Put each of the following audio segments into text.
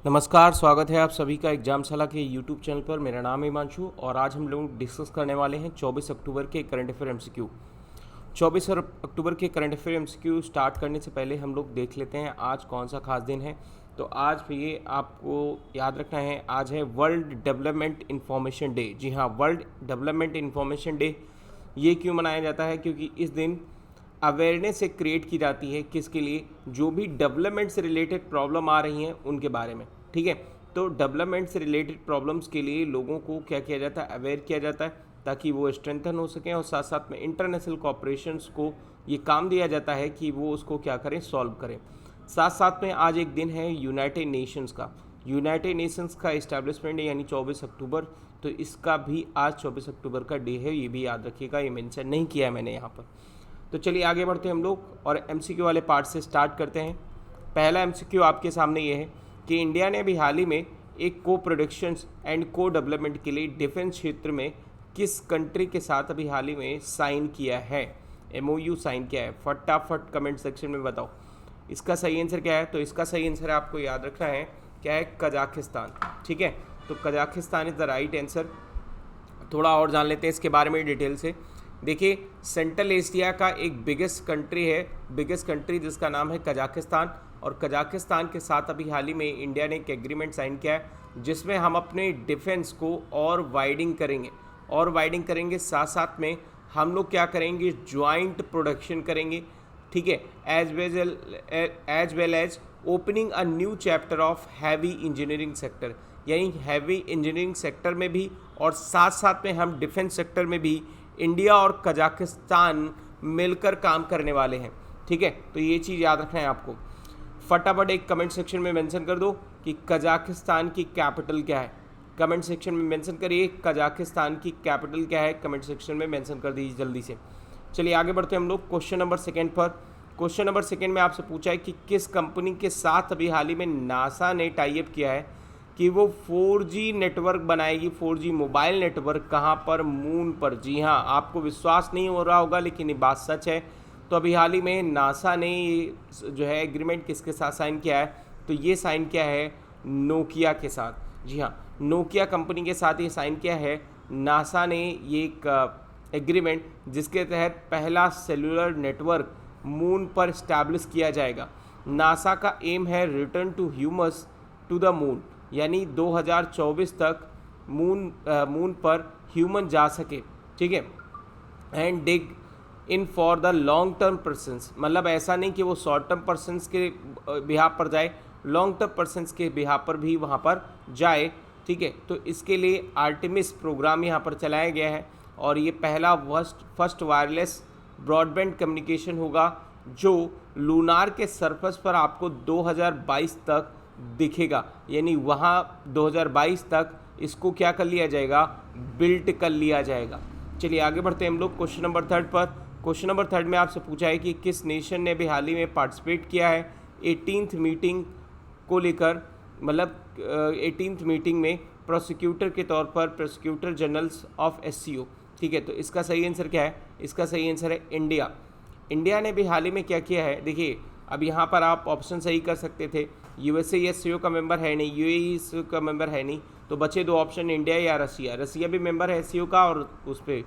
नमस्कार, स्वागत है आप सभी का एग्जामशाला के यूट्यूब चैनल पर। मेरा नाम है हिमांशु और आज हम लोग डिस्कस करने वाले हैं 24 अक्टूबर के करंट अफेयर एमसीक्यू। 24 अक्टूबर के करंट अफेयर एमसीक्यू स्टार्ट करने से पहले हम लोग देख लेते हैं आज कौन सा खास दिन है। तो आज ये आपको याद रखना है, आज है वर्ल्ड डेवलपमेंट इंफॉर्मेशन डे। जी हाँ, वर्ल्ड डेवलपमेंट इंफॉर्मेशन डे। ये क्यों मनाया जाता है? क्योंकि इस दिन अवेयरनेस से क्रिएट की जाती है किसके लिए? जो भी डेवलपमेंट से रिलेटेड प्रॉब्लम आ रही हैं उनके बारे में। ठीक है, तो डेवलपमेंट से रिलेटेड प्रॉब्लम्स के लिए लोगों को क्या किया जाता है? अवेयर किया जाता है ताकि वो स्ट्रेंथन हो सकें, और साथ साथ में इंटरनेशनल कॉपरेशंस को ये काम दिया जाता है कि वो उसको क्या करें, सॉल्व करें। साथ साथ में आज एक दिन है यूनाइटेड नेशंस का। यूनाइटेड नेशंस का इस्टेब्लिशमेंट यानी 24 अक्टूबर, तो इसका भी आज 24 अक्टूबर का डे है। ये भी याद रखिएगा, ये मेंशन नहीं किया है मैंने यहाँ पर। तो चलिए आगे बढ़ते हैं हम लोग और एमसीक्यू वाले पार्ट से स्टार्ट करते हैं। पहला एमसीक्यू आपके सामने ये है कि इंडिया ने अभी हाल ही में एक को प्रोडक्शंस एंड को डेवलपमेंट के लिए डिफेंस क्षेत्र में किस कंट्री के साथ अभी हाल ही में साइन किया है, एमओयू साइन किया है? फटाफट कमेंट सेक्शन में बताओ इसका सही आंसर क्या है। तो इसका सही आंसर आपको याद रखना है, क्या है? कजाकिस्तान। ठीक है, तो Kazakhstan is the right answer. थोड़ा और जान लेते हैं इसके बारे में डिटेल से। देखिए, सेंट्रल एशिया का एक बिगेस्ट कंट्री है, बिगेस्ट कंट्री जिसका नाम है कजाकिस्तान। और कजाकिस्तान के साथ अभी हाल ही में इंडिया ने एक एग्रीमेंट साइन किया है जिसमें हम अपने डिफेंस को और वाइडिंग करेंगे, साथ साथ में हम लोग क्या करेंगे, ज्वाइंट प्रोडक्शन करेंगे। ठीक है, as well as opening a new chapter of heavy engineering sector, यानी हैवी इंजीनियरिंग सेक्टर में भी और साथ साथ में हम डिफेंस सेक्टर में भी इंडिया और कजाकिस्तान मिलकर काम करने वाले हैं। ठीक है, तो ये चीज़ याद रखना है आपको। फटाफट एक कमेंट सेक्शन में मेंशन कर दो कि कजाकिस्तान की कैपिटल क्या है। कमेंट सेक्शन में मेंशन करिए कजाकिस्तान की कैपिटल क्या है, कमेंट सेक्शन में मेंशन कर दीजिए जल्दी से। चलिए आगे बढ़ते हैं हम लोग क्वेश्चन नंबर सेकेंड पर। क्वेश्चन नंबर सेकेंड में आपसे पूछा है कि किस कंपनी के साथ अभी हाल ही में नासा ने टाई अप किया है कि वो 4G नेटवर्क बनाएगी, 4G मोबाइल नेटवर्क। कहाँ पर? मून पर। जी हाँ, आपको विश्वास नहीं हो रहा होगा लेकिन ये बात सच है। तो अभी हाल ही में नासा ने जो है एग्रीमेंट किसके साथ साइन किया है? तो ये साइन किया है नोकिया के साथ। जी हाँ, नोकिया कंपनी के साथ ये साइन किया है नासा ने ये एक एग्रीमेंट, जिसके तहत पहला सेलुलर नेटवर्क मून पर इस्टेब्लिश किया जाएगा। नासा का एम है return to humans to the moon, यानी 2024 तक मून पर ह्यूमन जा सके। ठीक है, and dig in for the long term persons, मतलब ऐसा नहीं कि वो शॉर्ट टर्म पर्सनस के बिहाफ पर जाए, लॉन्ग टर्म पर्सनस के बिहाफ पर भी वहाँ पर जाए। ठीक है, तो इसके लिए आर्टेमिस प्रोग्राम यहाँ पर चलाया गया है और ये पहला फर्स्ट वायरलेस ब्रॉडबैंड कम्युनिकेशन होगा जो लूनार के सरफेस पर आपको 2022 तक दिखेगा, यानी वहाँ 2022 तक इसको क्या कर लिया जाएगा, बिल्ट कर लिया जाएगा। चलिए आगे बढ़ते हैं हम लोग क्वेश्चन नंबर थर्ड पर। क्वेश्चन नंबर थर्ड में आपसे पूछा है कि किस नेशन ने भी हाल ही में पार्टिसिपेट किया है 18th मीटिंग को लेकर, मतलब 18th मीटिंग में प्रोसिक्यूटर के तौर पर प्रोसिक्यूटर जनरल्स ऑफ SCO। ठीक है, तो इसका सही आंसर क्या है? इसका सही आंसर है इंडिया। इंडिया ने भी हाल ही में क्या किया है? देखिए, अब यहाँ पर आप ऑप्शन सही कर सकते थे। USA SCO का मेंबर है नहीं, UAE SCO का मेंबर है नहीं, तो बचे दो ऑप्शन, इंडिया या रसिया। रसिया भी मेंबर है SCO का और उस पर,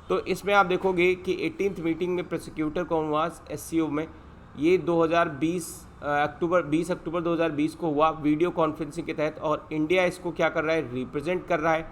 तो इसमें आप देखोगे कि 18th मीटिंग में प्रोसिक्यूटर कौन हुआ SCO में? ये 2020 अक्टूबर 2020 को हुआ वीडियो कॉन्फ्रेंसिंग के तहत, और इंडिया इसको क्या कर रहा है, रिप्रेजेंट कर रहा है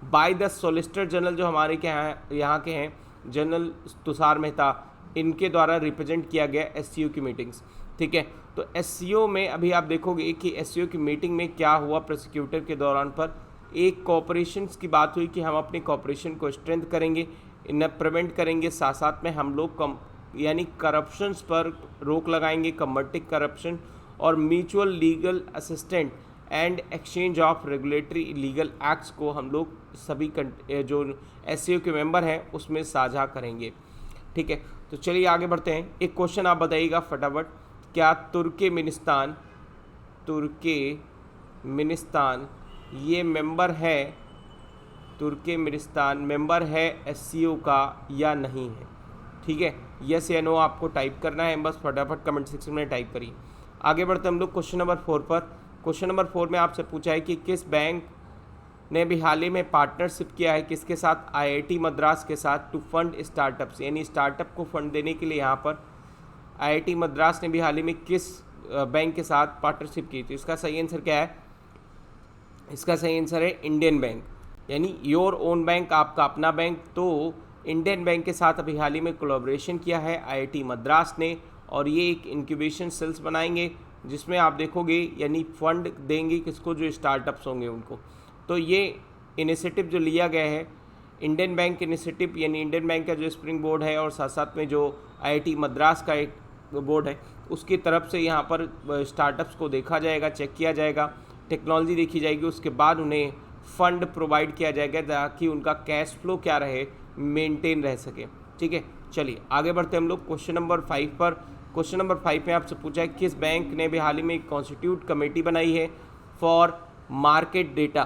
बाय द सॉलिसिटर जनरल जो हमारे के यहाँ के हैं, जनरल तुषार मेहता, इनके द्वारा रिप्रेजेंट किया गया SCO की मीटिंग्स। ठीक है, तो SCO में अभी आप देखोगे कि SCO की मीटिंग में क्या हुआ, प्रोसिक्यूटर के दौरान पर एक कोऑपरेशन की बात हुई कि हम अपनी कोऑपरेशन को स्ट्रेंथ करेंगे, इन्हें प्रिवेंट करेंगे, साथ साथ में हम लोग यानी करप्शंस पर रोक लगाएंगे, कम्बटिंग करप्शन, और mutual legal assistant and exchange of regulatory legal acts को हम लोग सभी जो SCO के मेंबर हैं उसमें साझा करेंगे। ठीक है, तो चलिए आगे बढ़ते हैं। एक क्वेश्चन आप बताइएगा फटाफट, क्या तुर्कमेनिस्तान ये मेंबर है, तुर्कमेनिस्तान मेंबर है SCO का या नहीं है? ठीक है, यस या नो आपको टाइप करना है, बस फटाफट कमेंट सेक्शन में टाइप करिए। आगे बढ़ते हम लोग क्वेश्चन नंबर 4 पर। क्वेश्चन नंबर 4 में आपसे पूछा है कि किस बैंक ने भी हाल ही में पार्टनरशिप किया है किसके साथ, आईआईटी मद्रास के साथ, टू फंड स्टार्टअप्स, यानी स्टार्टअप को फंड देने के लिए यहाँ पर आईआईटी मद्रास ने भी हाल ही में किस बैंक के साथ पार्टनरशिप की थी। इसका सही आंसर क्या है? इसका सही आंसर है इंडियन बैंक, यानी योर ओन बैंक, आपका अपना बैंक। तो इंडियन बैंक के साथ अभी हाल ही में कोलैबोरेशन किया है आईआईटी मद्रास ने, और ये एक इंक्यूबेशन सेल्स बनाएंगे जिसमें आप देखोगे यानी फंड देंगे किसको, जो स्टार्टअप्स होंगे उनको। तो ये इनिशिएटिव जो लिया गया है इंडियन बैंक इनिशिएटिव, यानी इंडियन बैंक का जो स्प्रिंग बोर्ड है और साथ साथ में जो आईआईटी मद्रास का एक बोर्ड है उसकी तरफ से यहाँ पर स्टार्टअप्स को देखा जाएगा, चेक किया जाएगा, टेक्नोलॉजी देखी जाएगी, उसके बाद उन्हें फंड प्रोवाइड किया जाएगा ताकि उनका कैश फ्लो क्या रहे, मेंटेन रह सके। ठीक है, चलिए आगे बढ़ते हैं हम लोग क्वेश्चन नंबर 5 पर। क्वेश्चन नंबर 5 में आपसे पूछा है किस बैंक ने भी हाल ही में एक कॉन्स्टिट्यूट कमेटी बनाई है फॉर मार्केट डेटा।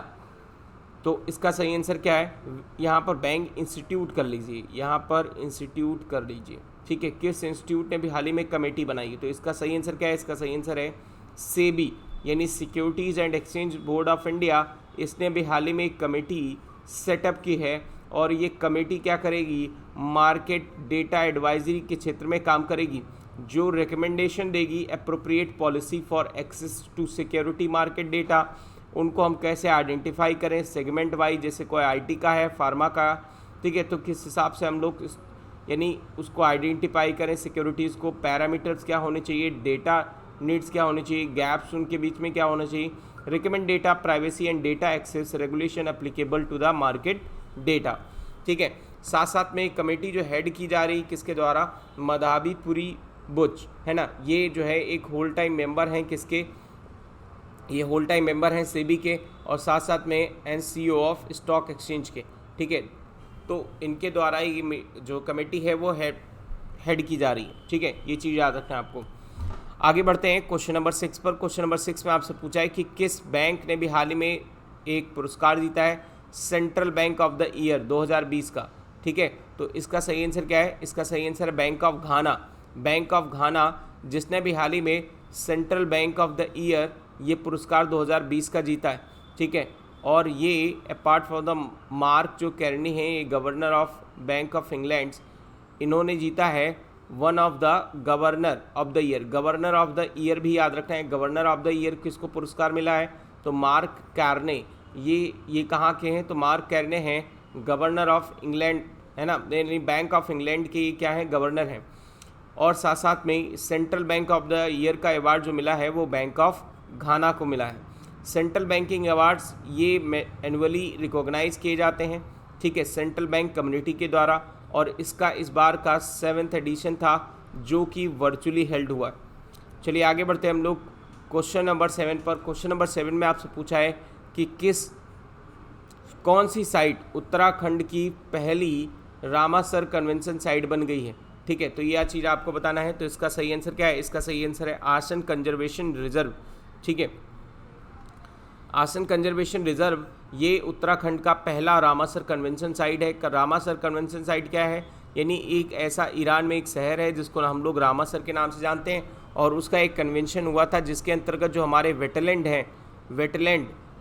तो इसका सही आंसर क्या है? यहाँ पर बैंक इंस्टीट्यूट कर लीजिए, यहाँ पर इंस्टीट्यूट कर लीजिए। ठीक है, किस इंस्टीट्यूट ने भी हाल ही में कमेटी बनाई है? तो इसका सही आंसर क्या है? इसका सही आंसर है सेबी, यानी securities and exchange board of India. इसने भी हाल ही में एक कमेटी सेटअप की है और ये कमेटी क्या करेगी? मार्केट डेटा एडवाइजरी के क्षेत्र में काम करेगी, जो रिकमेंडेशन देगी appropriate policy for access to security market data. उनको हम कैसे आइडेंटिफाई करें सेगमेंट वाइज, जैसे कोई आईटी का है, फार्मा का, ठीक है, तो किस हिसाब से हम लोग यानी उसको आइडेंटिफाई करें सिक्योरिटीज़ को, पैरामीटर्स क्या होने चाहिए, डेटा नीड्स क्या होने चाहिए, गैप्स उनके बीच में क्या होना चाहिए, recommend data, privacy and data access regulation applicable to the market data. ठीक है, साथ साथ में एक कमेटी जो हेड की जा रही किसके द्वारा? मधाबीपुरी बुच, है ना। ये जो है एक होल टाइम मेंबर हैं किसके? ये होल टाइम मेंबर हैं सेबी के और साथ साथ में एनसीओ ऑफ स्टॉक एक्सचेंज के। ठीक है, तो इनके द्वारा ये जो कमेटी है वो हेड की जा रही है। ठीक है, ये चीज़ याद रखना है आपको। आगे बढ़ते हैं क्वेश्चन नंबर 6 पर। क्वेश्चन नंबर 6 में आपसे पूछा है कि किस बैंक ने भी हाल ही में एक पुरस्कार जीता है central bank of the year 2020 का। ठीक है, तो इसका सही आंसर क्या है? इसका सही आंसर है bank of Ghana. Bank of घाना जिसने भी हाल ही में central bank of the year ये पुरस्कार 2020 का जीता है। ठीक है, और ये अपार्ट फ्रॉम द मार्क जो कैर्नी है, ये governor of bank of England, इन्होंने जीता है one of the governor of the year. Governor of the year भी याद रखना है। गवर्नर ऑफ द ईयर किसको पुरस्कार मिला है? तो मार्क कैर्ने। ये कहाँ के हैं? तो मार्क कैर्ने हैं गवर्नर ऑफ इंग्लैंड, है ना, यानी बैंक ऑफ इंग्लैंड के ये क्या है? गवर्नर हैं। और साथ साथ में central bank of the year का अवार्ड जो मिला है वो बैंक ऑफ घाना को मिला है। सेंट्रल बैंकिंग अवार्ड्स ये एनुअली रिकॉग्नाइज किए जाते हैं। ठीक है, सेंट्रल बैंक कम्युनिटी के द्वारा, और इसका इस बार का 7th एडिशन था जो कि वर्चुअली हेल्ड हुआ। चलिए आगे बढ़ते हैं हम लोग क्वेश्चन नंबर 7 पर। क्वेश्चन नंबर 7 में आपसे पूछा है कि कौन सी साइट उत्तराखंड की पहली रामासर कन्वेंशन साइट बन गई है। ठीक है, तो यह चीज़ आपको बताना है। तो इसका सही आंसर क्या है? इसका सही आंसर है आसन कंजर्वेशन रिजर्व। ठीक है, आसन कंजर्वेशन रिजर्व ये उत्तराखंड का पहला रामासर कन्वेंशन साइट है। रामासर कन्वेंशन साइट क्या है? यानी एक ऐसा ईरान में एक शहर है जिसको हम लोग रामासर के नाम से जानते हैं, और उसका एक कन्वेंशन हुआ था जिसके अंतर्गत जो हमारे वेटलैंड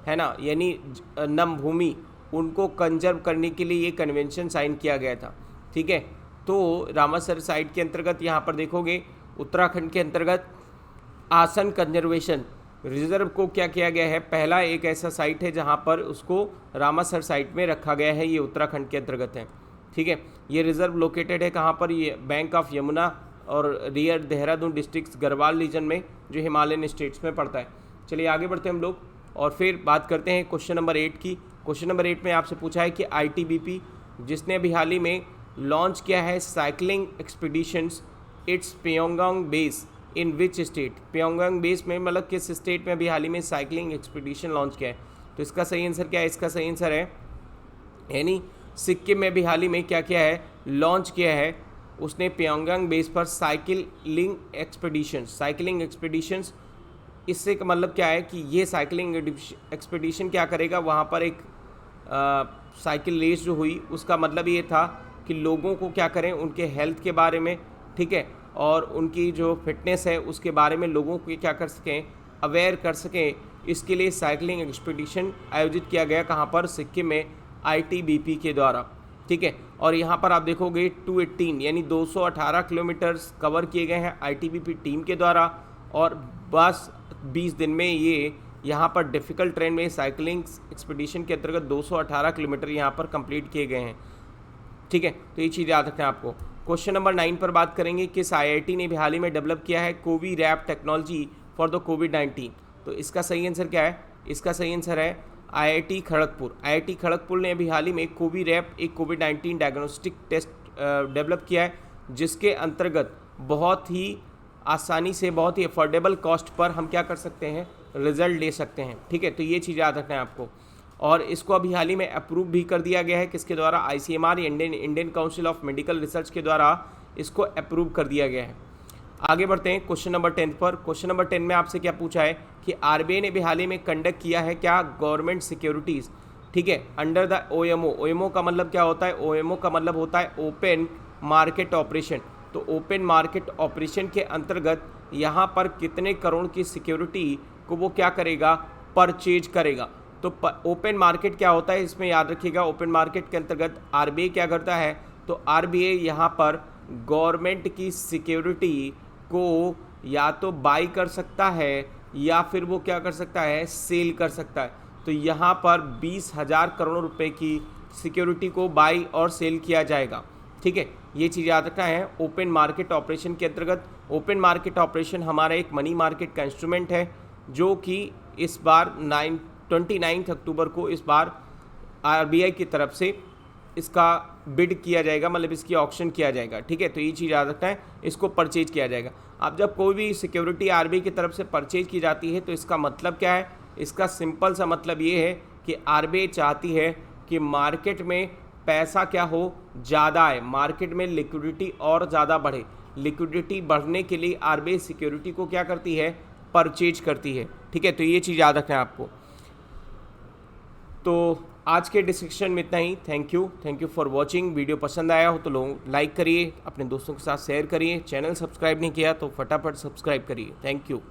है ना, यानी नम भूमि, उनको कंजर्व करने के लिए ये कन्वेंशन साइन किया गया था। ठीक है, तो रामासर साइट के अंतर्गत यहाँ पर देखोगे उत्तराखंड के अंतर्गत आसन कंजर्वेशन रिजर्व को क्या किया गया है? पहला एक ऐसा साइट है जहाँ पर उसको रामासर साइट में रखा गया है, ये उत्तराखंड के अंतर्गत है। ठीक है, ये रिजर्व लोकेटेड है कहाँ पर? ये बैंक ऑफ यमुना और rear Dehradun district Garhwal region में, जो हिमालयन स्टेट्स में पड़ता है। चलिए आगे बढ़ते हैं हम लोग और फिर बात करते हैं क्वेश्चन नंबर 8 की। क्वेश्चन नंबर 8 में आपसे पूछा है कि आईटीबीपी जिसने अभी हाल ही में लॉन्च किया है cycling expeditions it's Pyongyang base in which state. Pyongyang base में मतलब किस स्टेट में अभी हाल ही में साइकिलिंग एक्सपीडिशन लॉन्च किया है? तो इसका सही आंसर क्या है? इसका सही आंसर है यानी सिक्किम में भी हाल ही में क्या किया है? लॉन्च किया है उसने प्योंगयांग बेस पर साइकिलिंग एक्सपीडिशंस। इससे का मतलब क्या है कि ये साइकिलिंग एक्सपीडिशन क्या करेगा? वहाँ पर एक साइकिल रेस जो हुई उसका मतलब ये था कि लोगों को क्या करें, उनके हेल्थ के बारे में, ठीक है, और उनकी जो फिटनेस है उसके बारे में लोगों को क्या कर सकें, अवेयर कर सकें, इसके लिए साइकिलिंग एक्सपीडिशन आयोजित किया गया, कहाँ पर, सिक्किम में, ITBP के द्वारा। ठीक है, और यहाँ पर आप देखोगे 218 यानी 218 किलोमीटर्स कवर किए गए हैं ITBP टीम के द्वारा, और बस 20 दिन में ये यहाँ पर डिफ़िकल्ट ट्रेन में साइकिलिंग एक्सपीडिशन के अंतर्गत 218 किलोमीटर यहाँ पर कंप्लीट किए गए हैं। ठीक है, तो ये चीज़ याद रखना है आपको। क्वेश्चन नंबर 9 पर बात करेंगे, किस IIT ने भी हाल ही में डेवलप किया है कोविरैप टेक्नोलॉजी फॉर द कोविड-19। तो इसका सही आंसर क्या है? इसका सही आंसर है IIT खड़गपुर। IIT खड़गपुर ने अभी हाल ही में कोविरैप एक कोविड-19 डायग्नोस्टिक टेस्ट डेवलप किया है, जिसके अंतर्गत बहुत ही आसानी से, बहुत ही अफोर्डेबल कॉस्ट पर हम क्या कर सकते हैं, रिजल्ट ले सकते हैं। ठीक है, तो ये चीज़ याद रखना है आपको। और इसको अभी हाल ही में अप्रूव भी कर दिया गया है, किसके द्वारा? ICMR, Indian council of medical research के द्वारा इसको अप्रूव कर दिया गया है। आगे बढ़ते हैं क्वेश्चन नंबर 10 पर। क्वेश्चन नंबर 10 में आपसे क्या पूछा है कि RBI ने भी हाल ही में कंडक्ट किया है क्या, गवर्नमेंट सिक्योरिटीज़, ठीक है, अंडर द OMO। OMO का मतलब क्या होता है? OMO का मतलब होता है ओपन मार्केट ऑपरेशन। तो ओपन मार्केट ऑपरेशन के अंतर्गत यहाँ पर कितने करोड़ की सिक्योरिटी को वो क्या करेगा, परचेज करेगा। तो ओपन मार्केट क्या होता है, इसमें याद रखिएगा, ओपन मार्केट के अंतर्गत RBI क्या करता है, तो RBI यहाँ पर गवर्नमेंट की सिक्योरिटी को या तो बाई कर सकता है या फिर वो क्या कर सकता है, सेल कर सकता है। तो यहाँ पर 20,000 करोड़ रुपए की सिक्योरिटी को बाई और सेल किया जाएगा। ठीक है, ये चीज़ याद रखना है ओपन मार्केट ऑपरेशन के अंतर्गत। ओपन मार्केट ऑपरेशन हमारा एक मनी मार्केट का इंस्ट्रूमेंट है, जो कि इस बार 29 अक्टूबर को इस बार RBI की तरफ से इसका बिड किया जाएगा, मतलब इसकी ऑक्शन किया जाएगा। ठीक है, तो ये चीज़ याद रखना है, इसको परचेज किया जाएगा। अब जब कोई भी सिक्योरिटी RBI की तरफ से परचेज की जाती है तो इसका मतलब क्या है? इसका सिंपल सा मतलब ये है कि RBI चाहती है कि मार्केट में पैसा क्या हो, ज़्यादा आए, मार्केट में लिक्विडिटी और ज़्यादा बढ़े। लिक्विडिटी बढ़ने के लिए RBI सिक्योरिटी को क्या करती है, परचेज करती है। ठीक है, तो ये चीज़ याद रखना है आपको। तो आज के डिस्कशन में इतना ही। Thank you for watching. Video पसंद आया हो तो लोग लाइक करिए, अपने दोस्तों के साथ शेयर करिए। चैनल सब्सक्राइब नहीं किया तो फटाफट सब्सक्राइब करिए। Thank you.